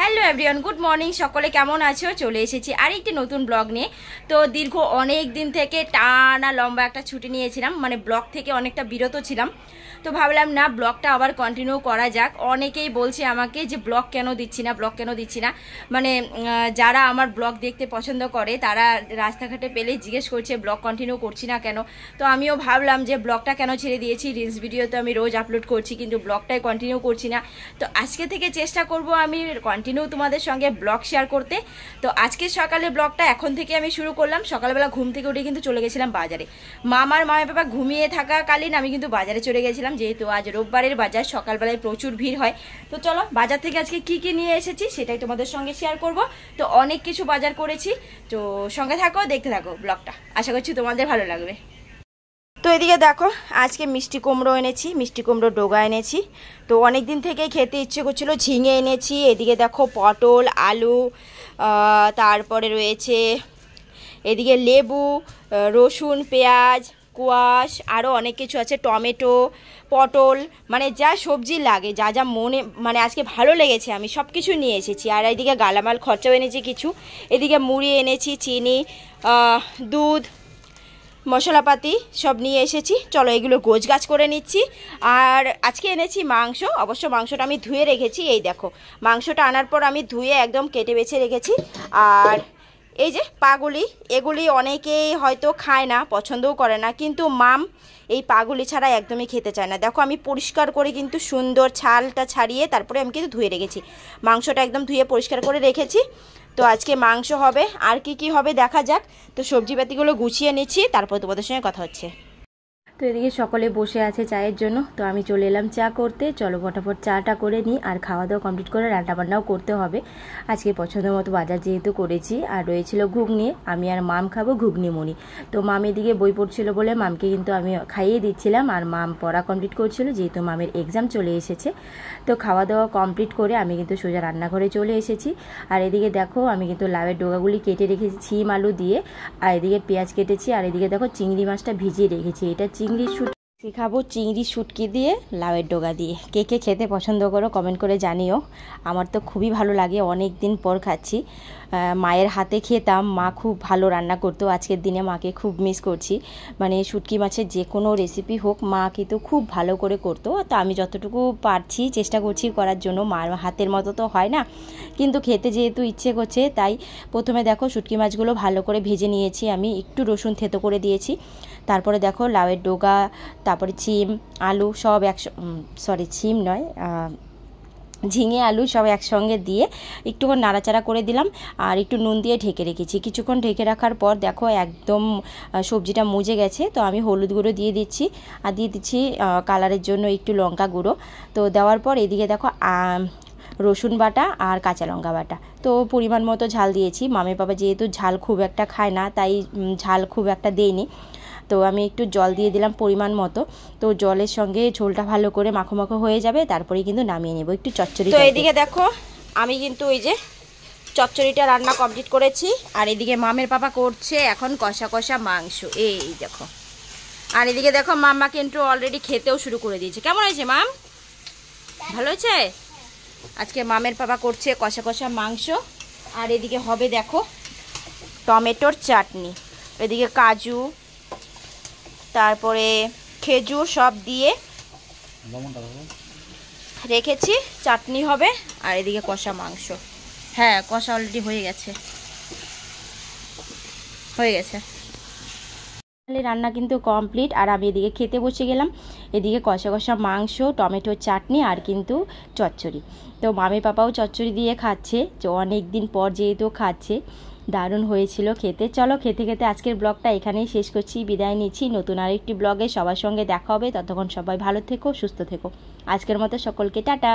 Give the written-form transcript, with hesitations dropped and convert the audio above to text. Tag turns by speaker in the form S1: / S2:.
S1: Hello everyone, good morning. সকলে কেমন আছো? চলে এসেছি আরেকটি নতুন ব্লগ নিয়ে। তো দীর্ঘ অনেক দিন থেকে টানা লম্বা একটা ছুটি নিয়েছিলাম, মানে ব্লগ থেকে অনেকটা বিরত ছিলাম। তো ভাবলাম না, ব্লগটা আবার কন্টিনিউ করা যাক। অনেকেই বলছে আমাকে যে ব্লগ কেন দিচ্ছি না, মানে যারা আমার ব্লগ দেখতে পছন্দ করে তারা রাস্তাঘাটে পেলে জিজ্ঞেস করছে ব্লগ কন্টিনিউ করছি না কেন। তো আমিও ভাবলাম যে ব্লগটা কেন ছেড়ে দিয়েছি। রিলস ভিডিও তো আমি রোজ আপলোড করছি, কিন্তু ব্লগটাই কন্টিনিউ করছি না। তো আজকে থেকে চেষ্টা করব আমি কন্টিনিউ তোমাদের সঙ্গে ব্লগ শেয়ার করতে। তো আজকে সকালে ব্লগটা এখন থেকে আমি শুরু করলাম। সকালবেলা ঘুম থেকে উঠে কিন্তু চলে গেছিলাম বাজারে। মামা বাবা ঘুমিয়ে থাকাকালীন আমি কিন্তু বাজারে চলে গেছিলাম, যেহেতু আজ রোববারের বাজার, সকালবেলায় প্রচুর ভিড় হয়। তো চলো বাজার থেকে আজকে কি কি নিয়ে এসেছি সেটাই তোমাদের সঙ্গে শেয়ার করব। তো অনেক কিছু বাজার করেছি, তো সঙ্গে থাকো, দেখতে থাকো ব্লগটা। আশা করছি তোমাদের ভালো লাগবে। তো এদিকে দেখো, আজকে মিষ্টি কুমড়ো এনেছি, মিষ্টি কুমড়ো ডোগা এনেছি। তো অনেক দিন থেকেই খেতে ইচ্ছে করছিল, ঝিঙে এনেছি। এদিকে দেখো পটল, আলু, তারপরে রয়েছে এদিকে লেবু, রসুন, পেঁয়াজ, কোয়াশ, আরও অনেক কিছু আছে, টমেটো, পটল, মানে যা সবজি লাগে, যা যা মনে মানে আজকে ভালো লেগেছে আমি সব কিছু নিয়ে এসেছি। আর এদিকে গালামাল খরচাও এনেছি কিছু। এদিকে মুড়ি এনেছি, চিনি, দুধ, মশলাপাতি সব নিয়ে এসেছি। চলো এগুলো গোছগাছ করে নিচ্ছি। আর আজকে এনেছি মাংস। অবশ্য মাংসটা আমি ধুয়ে রেখেছি। এই দেখো, মাংসটা আনার পর আমি ধুয়ে একদম কেটে বেছে রেখেছি। আর এই যে পাগুলি, এগুলি অনেকেই হয়তো খায় না, পছন্দও করে না, কিন্তু মাম এই পাগুলি ছাড়া একদমই খেতে চায় না। দেখো আমি পরিষ্কার করে কিন্তু সুন্দর ছালটা ছাড়িয়ে তারপরে আমি কিন্তু ধুয়ে রেখেছি। মাংসটা একদম ধুয়ে পরিষ্কার করে রেখেছি। তো আজকে মাংস হবে, আর কি কি হবে দেখা যাক। তো সবজিপাতিগুলো গুছিয়ে নিচ্ছি, তারপর তোমাদের সঙ্গে কথা হচ্ছে। তো এদিকে সকলে বসে আছে চায়ের জন্য, তো আমি চলে এলাম চা করতে। চলো ফটাফট চাটা করে নিই, আর খাওয়া দাওয়া কমপ্লিট করে রান্নাবান্নাও করতে হবে। আজকে পছন্দ মতো বাজার যেহেতু করেছি। আর রয়েছিল ঘুগনি, আমি আর মাম খাবো ঘুগনি মুড়ি। তো মাম এদিকে বই পড়ছিল বলে মামকে কিন্তু আমি খাইয়ে দিচ্ছিলাম, আর মাম পড়া কমপ্লিট করছিল, যেহেতু মামের এক্সাম চলে এসেছে। তো খাওয়া দাওয়া কমপ্লিট করে আমি কিন্তু সোজা রান্নাঘরে চলে এসেছি। আর এদিকে দেখো আমি কিন্তু লাউয়ের ডোগাগুলি কেটে রেখেছি সিম আলু দিয়ে, আর এদিকে পেঁয়াজ কেটেছি। আর এদিকে দেখো চিংড়ি মাছটা ভিজিয়ে রেখেছি। এটা চিংড়ি শুটকি খাবো, চিংড়ি শুটকি দিয়ে লাউয়ের ডোগা দিয়ে। কে কে খেতে পছন্দ করো কমেন্ট করে জানিও। আমার তো খুবই ভালো লাগে, অনেক দিন পর খাচ্ছি। মায়ের হাতে খেতাম, মা খুব ভালো রান্না করতো। আজকের দিনে মাকে খুব মিস করছি। মানে শুটকি মাছের যে কোনো রেসিপি হোক, মা কিন্তু খুব ভালো করে করতো। তো আমি যতটুকু পারছি চেষ্টা করছি করার জন্য। মার হাতের মতো তো হয় না, কিন্তু খেতে যেহেতু ইচ্ছে করছে, তাই প্রথমে দেখো শুটকি মাছগুলো ভালো করে ভেজে নিয়েছি। আমি একটু রসুন থেতো করে দিয়েছি। তারপরে দেখো লাউয়ের ডোগা, তারপরে সিম আলু সব সিম নয়, ঝিঙে আলু সব একসঙ্গে দিয়ে একটুক্ষণ নাড়াচাড়া করে দিলাম। আর একটু নুন দিয়ে ঢেকে রেখেছি। কিছুক্ষণ ঢেকে রাখার পর দেখো একদম সবজিটা মজে গেছে। তো আমি হলুদ গুঁড়ো দিয়ে দিচ্ছি, আর দিয়ে দিচ্ছি কালারের জন্য একটু লঙ্কা গুঁড়ো। তো দেওয়ার পর এদিকে দেখো রসুন বাটা আর কাঁচা লঙ্কা বাটা। তো পরিমাণ মতো ঝাল দিয়েছি। মামের বাবা যেহেতু ঝাল খুব একটা খায় না, তাই ঝাল খুব একটা দেইনি। তো আমি একটু জল দিয়ে দিলাম পরিমাণ মতো। তো জলের সঙ্গে ঝোলটা ভালো করে মাখো মাখো হয়ে যাবে, তারপরে কিন্তু নামিয়ে নেব একটু চচ্চড়ি। তো এদিকে দেখো আমি কিন্তু ওই যে চচ্চড়িটা রান্না কমপ্লিট করেছি। আর এদিকে মামের পাপা করছে এখন কষা কষা মাংস, এই দেখো। আর এদিকে দেখো মাম্মা কিন্তু অলরেডি খেতেও শুরু করে দিয়েছে। কেমন হয়েছে মাম? ভালো হয়েছে? আজকে মামের পাপা করছে কষা কষা মাংস। আর এদিকে হবে দেখো টমেটোর চাটনি, এদিকে কাজু, তারপরে খেজুর সব দিয়ে রেখেছি, চাটনি হবে। আর এদিকে কষা মাংস, হ্যাঁ কষা অলরেডি হয়ে গেছে। রান্না কিন্তু কমপ্লিট। আর আমি এদিকে খেতে বসে গেলাম। এদিকে কষা কষা মাংস, টমেটোর চাটনি, আর কিন্তু চচ্চড়ি। তো মামি পাপাও চচ্চড়ি দিয়ে খাচ্ছে, তো অনেক দিন পর যেহেতু খাচ্ছে, দারুণ হয়েছিল খেতে। চলো খেতে খেতে আজকের ব্লগটা এখানেই শেষ করছি, বিদায় নিচ্ছি। নতুন আরেকটি ব্লগে সবার সঙ্গে দেখা হবে। ততক্ষণ সবাই ভালো থেকো, সুস্থ থেকো। আজকের মতো সকলকে টাটা।